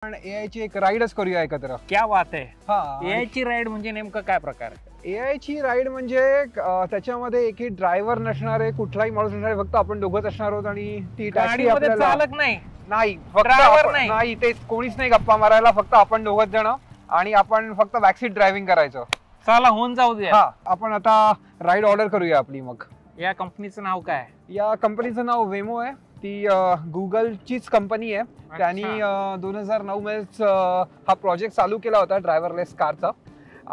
पण एआय ची एक राईडच करूया एकत्र. क्या बात आहे. हा, एआय ची राईड म्हणजे नेमकं काय प्रकार? एआय ची राईड म्हणजे त्याच्यामध्ये एकही ड्रायव्हर नसणार आहे, कुठलाही माणूस नसणार आहे, फक्त आपण दोघंच असणार आहोत आणि ती टॅक्सी आपल्याला चालक नाही. नाही, ड्रायव्हर नाही, ते कोणीच नाही गप्पा मारायला, फक्त आपण दोघच जण आणि आपण फक्त बॅकसीट ड्रायव्हिंग करायचं. चला होऊन जाऊ दे. हा, आपण आता राईड ऑर्डर करूया आपली. मग या कंपनीचं नाव काय? या कंपनीचं नाव वेमो आहे. ती गुगलचीच कंपनी आहे. त्यांनी 2009 मध्येच हा प्रोजेक्ट चालू केला होता ड्रायव्हरलेस कारचा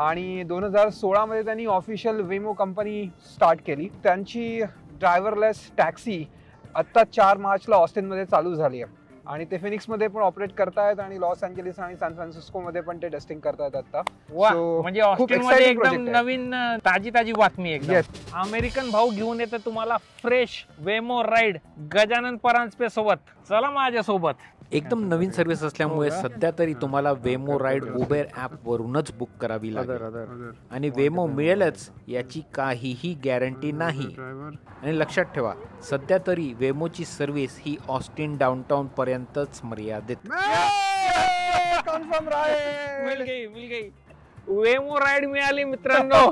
आणि 2016 मध्ये त्यांनी ऑफिशियल वेमो कंपनी स्टार्ट केली. त्यांची ड्रायव्हरलेस टॅक्सी आत्ता 4 मार्चला ऑस्टिनमध्ये चालू झाली आहे आणि ते फिनिक्समध्ये पण ऑपरेट करतायत आणि लॉस एंजेलिस आणि सॅन फ्रान्सिस्कोमध्ये पण ते टेस्टिंग करतायत आता. म्हणजे ऑस्टिनमध्ये एकदम नवीन ताजी बातमी एकदम. अमेरिकन भाऊ घेऊन येतं तुम्हाला फ्रेश वेमो राईड गजानन परांजपे सोबत. चला माझ्यासोबत. एकदम नवीन सर्व्हिस असल्यामुळे सध्या तरी तुम्हाला वेमो राईड उबेर ॲप वरूनच बुक करावी लागेल आणि वेमो मिळेलच याची काहीही गॅरंटी नाही. आणि लक्षात ठेवा, सध्या तरी वेमोची सर्व्हिस ही ऑस्टिन डाउनटाउन पर्यंतच मर्यादित. वेमो राईड मिळाली मित्रांनो.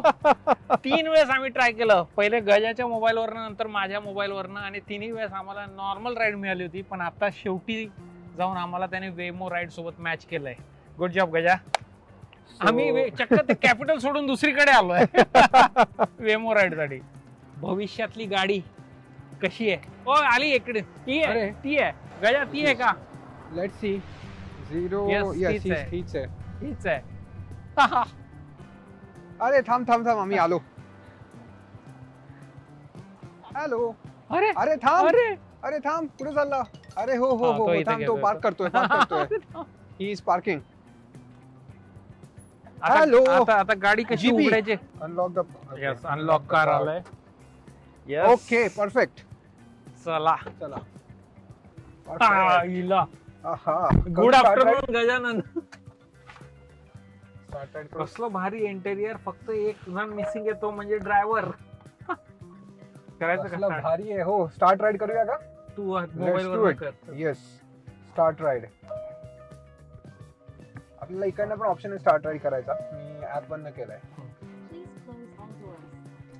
3 वेळेस आम्ही ट्राय केलं. पहिले गजाच्या मोबाईलवरनं, नंतर माझ्या मोबाईलवरनं आणि 3ही वेळेस आम्हाला नॉर्मल राईड मिळाली होती. पण आता शेवटी जाऊन आम्हाला त्याने वेमो राईड सोबत मॅच केलंय. Good job Gaja. आम्ही चक्क ते कॅपिटल सोडून दुसरीकडे आलोय वेमो राईड साठी. भविष्यातली गाडी कशी आहे? ओ आली इकडे. ती आहे गजा, ती आहे का? Let's see. 0 हीच आहे. अरे थांब, आम्ही आलो. हॅलो. अरे थांब, कुठे चालला? अरे हो थांब, तो पार्क करतोय. ही इज पार्किंग. हॅलो. आता गाडी कशी उघडायची? अनलॉक कार आलाय. Okay, perfect. चला. Good afternoon Gajanan. कसलं भारी इंटेरियर. फक्त एक जण मिसिंग येतो म्हणजे ड्रायव्हर. करायचं का? भारी आहे. हो, स्टार्ट राईड करूया का? तू मोबाईल वर कर. Yes, start ride. आपल्याला इकडनं पण ऑप्शन आहे स्टार्ट राईड करायचा. मी ऍप बंद केलाय.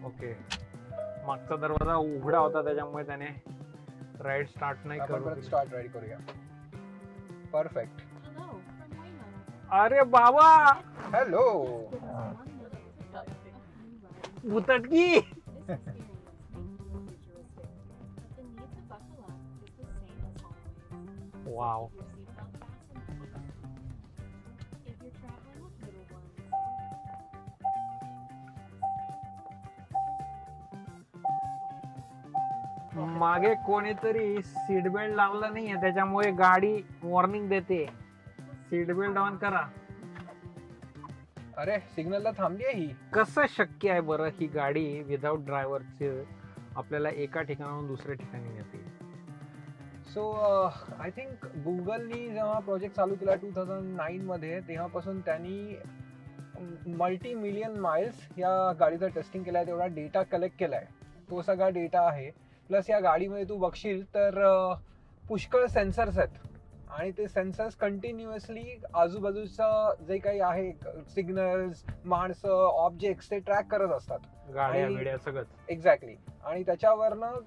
ओके. मागचा दरवाजा उघडा होता त्याच्यामुळे त्याने राईड स्टार्ट नाही करू. स्टार्ट राईड करूया. परफेक्ट. अरे बाबा. हॅलो. उतटकी. वाव. मागे कोणीतरी सीट बेल्ट लावला नाहीये त्याच्यामुळे गाडी वॉर्निंग देते. सीट बेल्ट ऑन करा. अरे सिग्नलला थांबली आहे ही. कसं शक्य आहे बरं ही गाडी विदाउट ड्रायव्हरची आपल्याला एका ठिकाणाहून दुसऱ्या ठिकाणी नेते? सो आय थिंक गुगलनी जेव्हा प्रोजेक्ट चालू केला 2009 मध्ये, तेव्हापासून त्यांनी मल्टी मिलियन माइल्स या गाडीचं टेस्टिंग केलंय. तेवढा डेटा कलेक्ट केलाय. तो सगळा डेटा आहे. प्लस या गाडीमध्ये तू बघशील तर पुष्कळ सेन्सर्स आहेत आणि ते सेन्सर्स कंटिन्युअसली आजूबाजूचं जे काही आहे, सिग्नल्स, माणसं, ऑब्जेक्ट्स, ते ट्रॅक करत असतात. गाड्या सगळंच. एक्झॅक्टली. आणि त्याच्यावरनं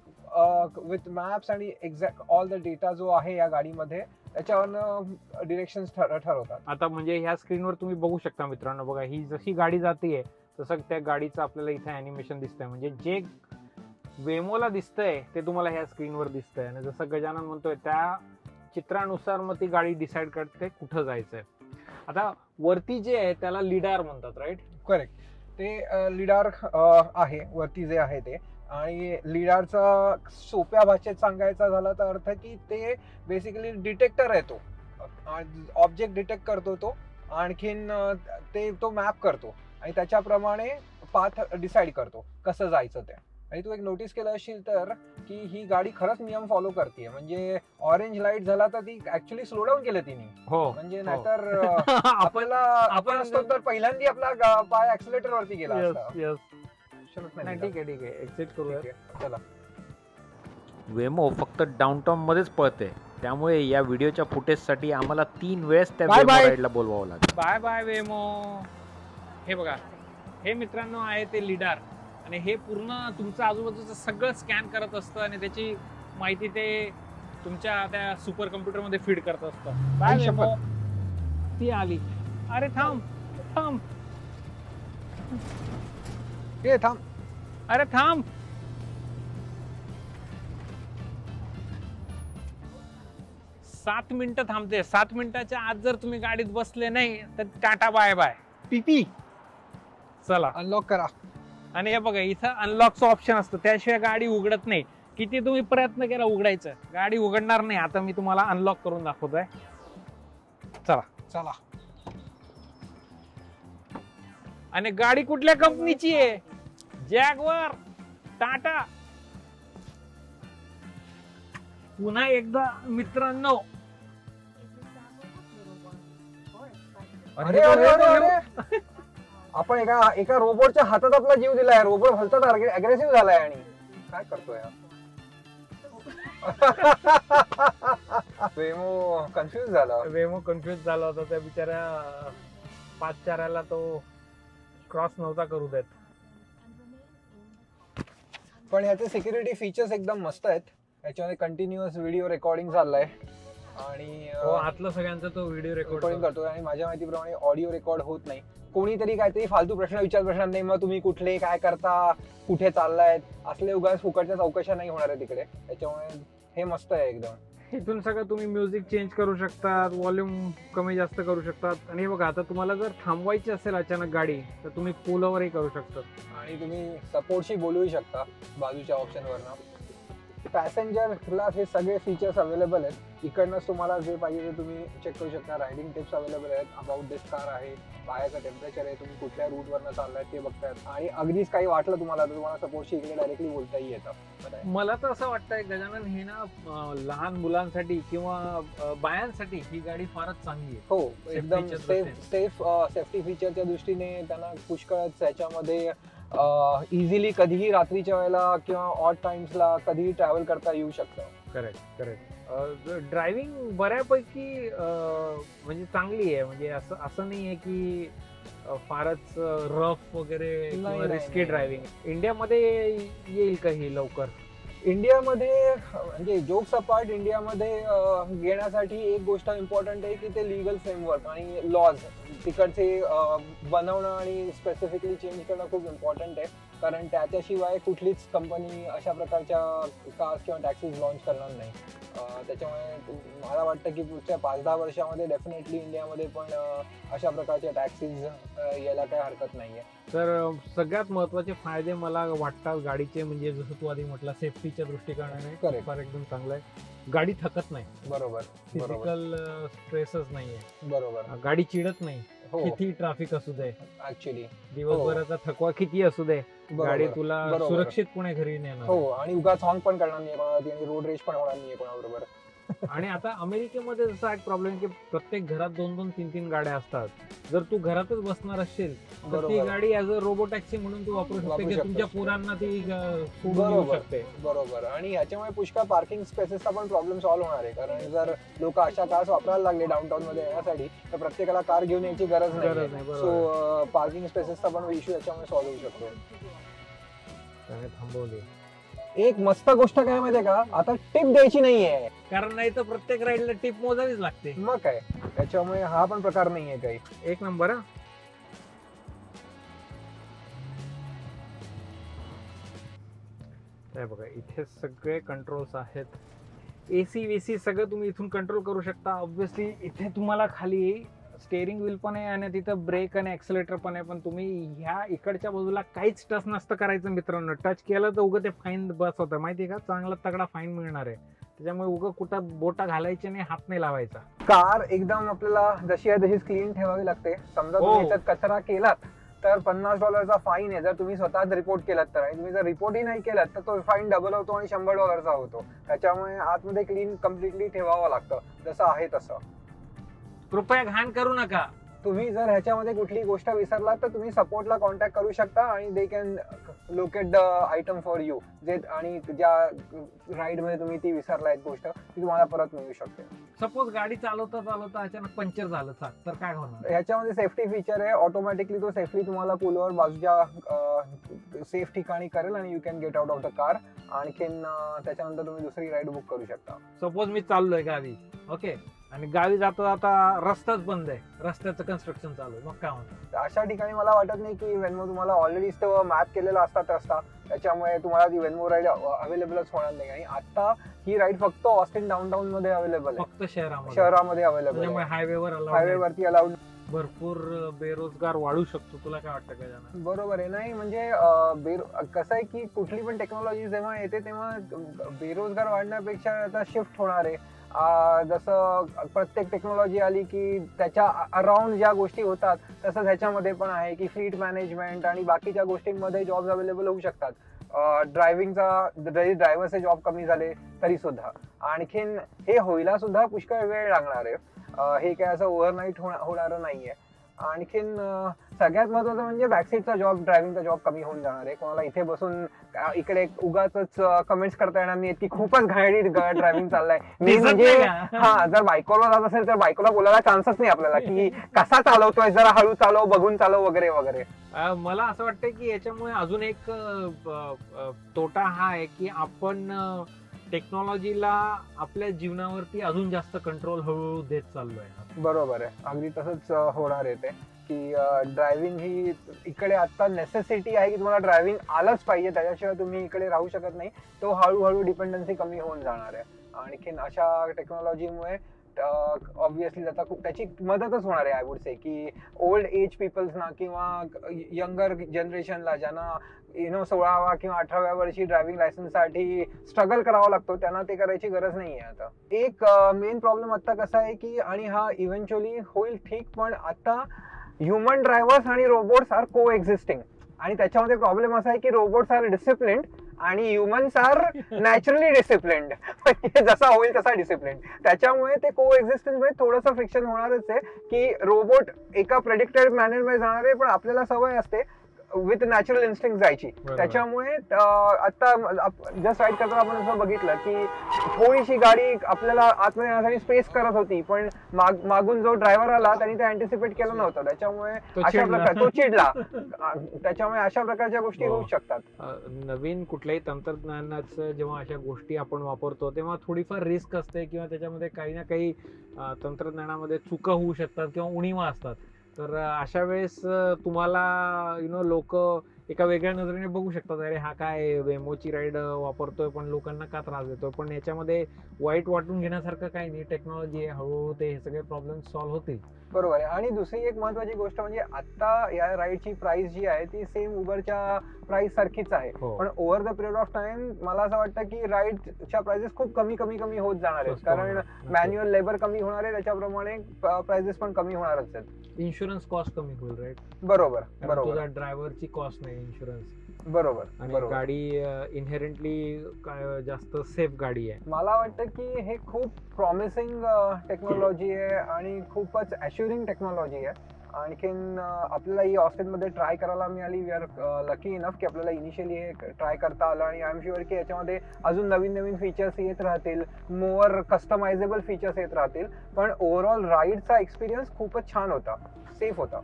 विथ मॅप्स आणि एक्झॅक्ट ऑल द डेटा जो आहे या गाडीमध्ये, त्याच्यावरनं डिरेक्शन्स ठरवतात. आता म्हणजे ह्या स्क्रीनवर तुम्ही बघू शकता मित्रांनो. बघा, ही जशी गाडी जाते तसं त्या गाडीचं आपल्याला इथे अॅनिमेशन दिसतंय. म्हणजे जे वेमोला दिसतंय ते तुम्हाला ह्या स्क्रीनवर दिसतंय. आणि जसं गजानन म्हणतोय त्या चित्रानुसार मग ती गाडी डिसाईड करते कुठं जायचंय. आता वरती जे आहे त्याला लिडार म्हणतात, राईट? करेक्ट. ते लिडार आहे वरती जे आहे ते. आणि लिडारचा सोप्या भाषेत सांगायचा झाला तर अर्थ की ते बेसिकली डिटेक्टर आहे. तो ऑब्जेक्ट डिटेक्ट करतो. तो आणखीन तो मॅप करतो आणि त्याच्याप्रमाणे पाथ डिसाईड करतो कसं जायचं ते. आणि तू एक नोटीस केलं असशील तर की ही गाडी खरंच नियम फॉलो करते. म्हणजे ऑरेंज लाईट झाला तर ती ऍक्च्युली स्लो डाऊन केलं तिने. हो. म्हणजे नाहीतर आपण असतो तर पहिल्यांदा आपला पाय ऍक्सिलेटर वरती गेला असता. ठीक आहे एक्झिट करूया. चला. वेमो फक्त डाऊनटाऊन मध्येच पळते, त्यामुळे या व्हिडिओच्या फुटेजसाठी आम्हाला 3 वेळेस त्या Bye वेमो bye. राईडला बोलवावं लागलं. बाय बाय वेमो. हे बघा, हे मित्रांनो आहे ते लिडार, आणि हे पूर्ण तुमचं आजूबाजूचं सगळं स्कॅन करत असतं आणि त्याची माहिती ते तुमच्या त्या सुपर कम्प्युटर मध्ये फीड करत असतं. बाय आई वेमो. शपथ. ती आली. अरे थांब थांब, हे थांब. अरे थांब. 7 मिनिटं थांबते. 7 मिनिटाच्या आत जर तुम्ही गाडीत बसले नाही तर टाटा बाय बाय. पीपी चला. अनलॉक करा. आणि हे बघा, इथं अनलॉकचं ऑप्शन असतं, त्याशिवाय गाडी उघडत नाही. किती तुम्ही प्रयत्न केला उघडायचं, गाडी उघडणार नाही. आता मी तुम्हाला अनलॉक करून दाखवतोय. चला. चला. आणि गाडी कुठल्या कंपनीची आहे? जॅगवार, टाटा. पुन्हा एकदा मित्रांनो, अरे अरे अरे अरे, आपण एका रोबोटच्या हातात आपला जीव दिलाय. रोबोट भलताच अग्रेसिव्ह झालाय. आणि काय करतोय वेमो कन्फ्युज झाला. वेमो कन्फ्युज झाला होता. त्या बिचाऱ्या पाचचाऱ्याला तो क्रॉस नव्हता करू देत. पण ह्याचे सिक्युरिटी फीचर्स एकदम मस्त आहेत. याच्यामध्ये कंटिन्युअस व्हिडिओ रेकॉर्डिंग चाललंय आणि आतलं सगळ्यांचा तो व्हिडिओ रेकॉर्डिंग करतोय. आणि माझ्या माहितीप्रमाणे ऑडिओ रेकॉर्ड होत नाही. कोणीतरी काहीतरी फालतू प्रश्न विचारणार नाही, मग तुम्ही कुठले, काय करता, कुठे चाललायत, असले उगाच फुकटच्या चौकशा नाही होणार आहे तिकडे. त्याच्यामुळे हे मस्त आहे एकदम. इथून सगळं तुम्ही म्युझिक चेंज करू शकतात, व्हॉल्यूम कमी जास्त करू शकतात. आणि बघा, आता तुम्हाला जर थांबवायची असेल अचानक गाडी तर तुम्ही पुल ओव्हरही करू शकतात. आणि तुम्ही सपोर्टशी बोलूही शकता बाजूच्या ऑप्शनवरनं. पॅसेंजरला हे सगळे फीचर्स अवेलेबल आहेत. इकडनंच तुम्हाला जे पाहिजे ते तुम्ही चेक करू शकता. रायडिंग टिप्स अवेलेबल आहेत. अबाउट दिस कार आहे, बाहेरचं टेम्परेचर आहे, तुम्ही कुठल्या रूटवरनं चाललाय ते बघतायत. आणि अगदीच काही वाटलं तुम्हाला तर तुम्हाला सपोर्टशी इकडे डायरेक्टली बोलताही येतं. मला तर असं वाटतंय गजानन, हे ना लहान मुलांसाठी किंवा बायांसाठी ही गाडी फारच चांगली आहे. हो, एकदम सेफ्टी फीचरच्या दृष्टीने त्यांना पुष्कळच याच्यामध्ये इझिली कधीही रात्रीच्या वेळेला किंवा ऑड टाइम्सला कधीही ट्रॅव्हल करता येऊ शकतं. करेक्ट. ड्रायव्हिंग बऱ्यापैकी म्हणजे चांगली आहे. म्हणजे असं नाही आहे की फारच रफ वगैरे किंवा रिस्की ड्रायव्हिंग. इंडियामध्ये येईल का ही लवकर? इंडियामध्ये म्हणजे जोक्स अपार्ट, इंडियामध्ये घेण्यासाठी एक गोष्ट इम्पॉर्टंट आहे की ते लीगल फ्रेमवर्क आणि लॉज तिकडचे बनवणं आणि स्पेसिफिकली चेंज करणं खूप इम्पॉर्टंट आहे. कारण त्याच्याशिवाय कुठलीच कंपनी अशा प्रकारच्या कार्स किंवा टॅक्सीज लॉन्च करणार नाही. त्याच्यामुळे मला वाटतं की पुढच्या 5-10 वर्षामध्ये डेफिनेटली इंडियामध्ये पण अशा प्रकारच्या टॅक्सीज यायला काही हरकत नाहीये. तर सगळ्यात महत्वाचे फायदे मला वाटतात गाडीचे, म्हणजे जसं तू आधी म्हटलं सेफ्टीच्या दृष्टिकोनाने फार एकदम चांगलं आहे. गाडी थकत नाही. बरोबर. फिजिकल स्ट्रेसच नाहीये. बरोबर. गाडी चिडत नाही. हो. किती ट्रॅफिक असू दे, ऍक्च्युली दिवसभराचा थकवा किती असू दे, गाडी तुला सुरक्षितपणे घरी नेणार. हो, आणि उगाच हॉर्न पण करणार नाही कोणाला, आणि रोड रेज पण होणार नाही कोणाबरोबर. आणि आता अमेरिकेमध्ये जसा एक प्रॉब्लेम की प्रत्येक घरात 2-2, 3-3 गाड्या असतात. जर तू घरातच बसणार असशील तर ती गाडी ऍज अ रोबो टॅक्सी म्हणून तू वापरू शकते की तुमच्या पोरांना ती सोडून येऊ शकते. बरोबर. आणि याच्यामुळे पुष्कळ पार्किंग स्पेसेसचा पण प्रॉब्लेम सॉल्व्ह होणार आहे. कारण जर लोक अशा कार्स वापरायला लागले डाऊनटाऊन मध्ये येण्यासाठी तर प्रत्येकाला कार घेऊन यायची गरज नाही. सो पार्किंग स्पेसेसचा पण इश्यू याच्यामुळे सॉल्व्ह होऊ शकतो. थांबवले. एक मस्त गोष्ट काय माहितीये का, आता टिप द्यायची नाहीये. कारण नाही तर प्रत्येक राईडला टिप मोजावीच लागते. मग काय, त्याच्यामुळे हा पण प्रकार नाहीये काही. एक नंबर. बघा, इथे सगळे कंट्रोल्स आहेत. एसी वेसी सगळं तुम्ही इथून कंट्रोल करू शकता. ऑब्व्हियसली इथे तुम्हाला खाली स्टेअरिंग व्हील पण आहे आणि तिथं ब्रेक आणि ऍक्सिलेटर पण आहे. पण तुम्ही ह्या इकडच्या बाजूला काहीच टच नसतं करायचं मित्रांनो. टच केलं तर उगं ते फाईन बस होतं, माहितीये का? चांगला तगडा फाईन मिळणार आहे. त्याच्यामुळे उगं कुठं बोटा घालायचे नाही, हात नाही लावायचा. कार एकदम आपल्याला जशी आहे तशीच क्लीन ठेवावी लागते. समजा तुम्ही याच्यात कचरा केलात तर $50 फाईन आहे. जर तुम्ही स्वतःच रिपोर्ट केलात तर. आणि तुम्ही जर रिपोर्टही नाही केलात तर तो फाईन डबल होतो आणि $100 होतो. त्याच्यामुळे आतमध्ये क्लीन कम्प्लिटली ठेवावं लागतं, जसं आहे तसं. कृपया घाण करू नका. तुम्ही जर ह्याच्यामध्ये कुठली गोष्ट विसरलात तर तुम्ही सपोर्टला कॉन्टॅक्ट करू शकता आणि they can locate the item for you. जे आणि ज्या राईड मध्ये तुम्ही ती विसरलायत गोष्ट ती तुम्हाला परत मिळू शकते. सपोज गाडी चालवता चालवता अचानक पंक्चर झालं तर काय होणार? ह्याच्यामध्ये सेफ्टी फीचर आहे. ऑटोमॅटिकली तो सेफ्टी तुम्हाला पुलवर बाजूच्या सेफ ठिकाणी करेल आणि you can get out of the car. आणखीन त्याच्यानंतर तुम्ही दुसरी राईड बुक करू शकता. सपोज मी चाललोय गावी, ओके, आणि गावी जाता जाता रस्ताच बंद आहे, रस्त्याचं कन्स्ट्रक्शन चालू आहे, मग काय होणार? अशा ठिकाणी मला वाटत नाही की वेन्मो तुम्हाला ऑलरेडी मॅप केलेला असतात रस्ता, त्याच्यामुळे तुम्हाला ती वेन्मो राईड अवेलेबलच होणार नाही. आणि आता ही राईड फक्त ऑस्टिन डाऊनटाउन मध्ये अवेलेबल आहे, फक्त शहरामध्ये अवेलेबल आहे. हायवेवरती अलाउड. भरपूर बेरोजगार वाढू शकतो. तुला काय वाटतं काय जाणार? बरोबर आहे. नाही म्हणजे कसं आहे की कुठली पण टेक्नॉलॉजी जेव्हा येते तेव्हा बेरोजगार वाढण्यापेक्षा आता शिफ्ट होणार आहे. जसं प्रत्येक टेक्नॉलॉजी आली की त्याच्या अराउंड ज्या गोष्टी होतात तसंच ह्याच्यामध्ये पण आहे की फ्लीट मॅनेजमेंट आणि बाकीच्या गोष्टींमध्ये जॉब अवेलेबल होऊ शकतात. ड्रायव्हिंगचा जरी ड्रायव्हरचे जॉब कमी झाले तरी सुद्धा आणखीन हे होईला सुद्धा पुष्कळ वेळ लागणार आहे. हे काय असं ओव्हरनाईट होणारं नाहीये. आणखीन सगळ्यात महत्वाचं म्हणजे बॅकसीटचा जॉब, ड्रायव्हिंगचा जॉब कमी होऊन जाणार आहे. कोणाला इथे बसून इकडे उगाच कमेंट्स करता येणार नाही की खूपच घाईत ड्रायव्हिंग चाललाय. मी म्हणजे जर बायकोला जात असेल तर बायकोला बोलायला चान्सच नाही आपल्याला की कसा चालवतोय, जरा हळू चालव, बघून चालव वगैरे वगैरे. मला असं वाटतं की याच्यामुळे अजून एक तोटा हा आहे की आपण टेक्नॉलॉजीला आपल्या जीवनावरती अजून जास्त कंट्रोल हळूहळू देत चाललोय. बरोबर आहे, अगदी तसंच होणार आहे ते की ड्रायव्हिंग ही इकडे आता नेसेसिटी आहे की तुम्हाला ड्रायव्हिंग आलंच पाहिजे, त्याच्याशिवाय तुम्ही इकडे राहू शकत नाही. तो हळूहळू डिपेंडन्सी कमी होऊन जाणार आहे. आणखीन अशा टेक्नॉलॉजीमुळे ऑब्व्हियसली त्याची मदतच होणार आहे. आय वुड से की ओल्ड एज पीपल्सना किंवा यंगर जनरेशनला ज्यांना 16व्या किंवा 18व्या वर्षी ड्रायव्हिंग लायसन्स साठी स्ट्रगल करावा लागतो त्यांना ते करायची गरज नाहीये. आता एक मेन प्रॉब्लेम आता कसा आहे की आणि हा इव्हेंच्युअली होईल ठीक, पण आता ह्युमन ड्रायव्हर्स आणि रोबोट्स आर को एक्झिस्टिंग. आणि त्याच्यामध्ये प्रॉब्लेम असा आहे की रोबोट्स आर डिसिप्लिन्ड आणि ह्युमन्स आर नॅचरली डिसिप्लिन्ड. म्हणजे जसा होईल तसा डिसिप्लिन्ड. त्याच्यामुळे ते को एक्झिस्टन्स मध्ये थोडंसं फ्रिक्शन होणारच आहे की रोबोट एका प्रेडिक्टेड मॅनर मध्ये जाणार आहे, पण आपल्याला सवय असते विथ नॅचरल इन्स्टिंक्ट जायची. त्याच्यामुळे आता जस्ट राईड करताना आपण असं बघितलं की थोडीशी गाडी आपल्याला आतमध्ये येण्यासाठी स्पेस करत होती, पण मागून जो ड्रायव्हर आला त्यांनी ते अँटिसिपेट केलं नव्हतं. त्याच्यामुळे अशा प्रकारे तो चिडला. त्याच्यामुळे अशा प्रकारच्या गोष्टी होऊ शकतात. नवीन कुठल्याही तंत्रज्ञानाचं जेव्हा अशा गोष्टी आपण वापरतो तेव्हा थोडीफार रिस्क असते किंवा त्याच्यामध्ये काही ना काही तंत्रज्ञानामध्ये चुका होऊ शकतात किंवा उणिवा असतात. तर अशा वेळेस तुम्हाला लोक एका वेगळ्या नजरेने बघू शकतात, अरे हा काय वेमोची राईड वापरतोय पण लोकांना का त्रास देतोय. पण याच्यामध्ये वाईट वाटून घेण्यासारखं काही नाही, टेक्नॉलॉजी आहे, हळूहळू ते हे सगळे प्रॉब्लेम सॉल्व्ह होतील. बरोबर आहे. आणि दुसरी एक महत्वाची गोष्ट म्हणजे आता या राईडची प्राइस जी आहे ती सेम उबरच्या प्राइस सारखीच आहे. पण over the period of time मला असं वाटतं की राईडच्या प्राइसेस खूप कमी कमी कमी होत जाणार आहेत, कारण मॅन्युअल लेबर कमी होणार आहे, त्याच्याप्रमाणे प्राइसेस पण कमी होणारच आहेत. इन्शुरन्स कॉस्ट कमी होईल, राईट? बरोबर बरोबर. तुझा ड्रायव्हरची कॉस्ट नाही, इन्शुरन्स. बरोबर. आणि गाडी इनहेरंटली जास्त सेफ गाडी आहे. मला वाटतं की हे खूप प्रॉमिसिंग टेक्नॉलॉजी आहे आणि खूपच ॲश्युरिंग टेक्नॉलॉजी आहे. आणखीन आपल्याला ही ऑस्टिनमध्ये ट्राय करायला मिळाली. वी आर लकी इनफ की आपल्याला इनिशियली हे ट्राय करता आलं आणि आय एम शुअर की याच्यामध्ये अजून नवीन नवीन फीचर्स येत राहतील, मोर कस्टमायझेबल फीचर्स येत राहतील. पण ओव्हरऑल राईडचा एक्सपिरियन्स खूपच छान होता, सेफ होता.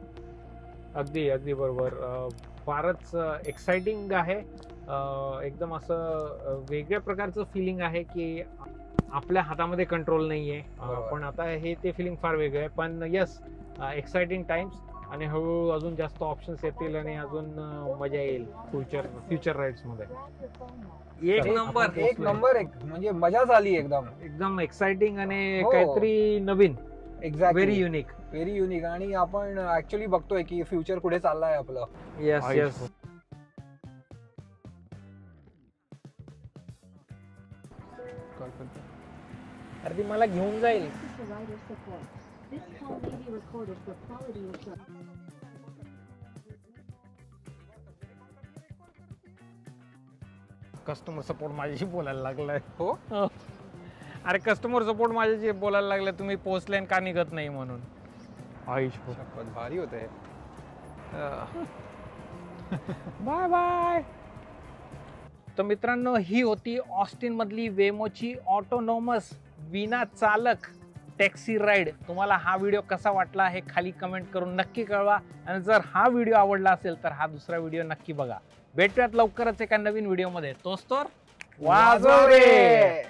अगदी अगदी बरोबर. फारच एक्साइटिंग आहे. एकदम असं वेगळ्या प्रकारचं फिलिंग आहे की आपल्या हातामध्ये कंट्रोल नाहीये, पण आता हे ते फिलिंग फार वेगळं आहे. पण येस, एक्साइटिंग टाइम्स आणि हळूहळू अजून जास्त ऑप्शन्स येतील आणि अजून मजा येईल फ्युचर राईड्स मध्ये. एक नंबर म्हणजे मजा झाली एकदम एक्साइटिंग आणि काहीतरी नवीन. एक्झॅक्टली. व्हेरी युनिक आणि आपण ऍक्च्युअली बघतोय की फ्युचर कुठे चाललंय आपलं. Yes yes. अरे ती मला घेऊन जाईल. कस्टमर सपोर्ट माझ्याशी बोलायला लागलाय. हो. अरे कस्टमर सपोर्ट माझ्याशी बोलायला लागलाय, तुम्ही पोस्ट लाईन का निघत नाही म्हणून. शपथ, भारी होते. Bye bye. तर मित्रांनो, ही होती ऑस्टिन मधली वेमोची ऑटोनॉमस विना चालक टॅक्सी राईड. तुम्हाला हा व्हिडिओ कसा वाटला हे खाली कमेंट करून नक्की कळवा. आणि जर हा व्हिडिओ आवडला असेल तर हा दुसरा व्हिडिओ नक्की बघा. भेटूयात लवकरच एका नवीन व्हिडिओ मध्ये. तोच तर वाजव रे.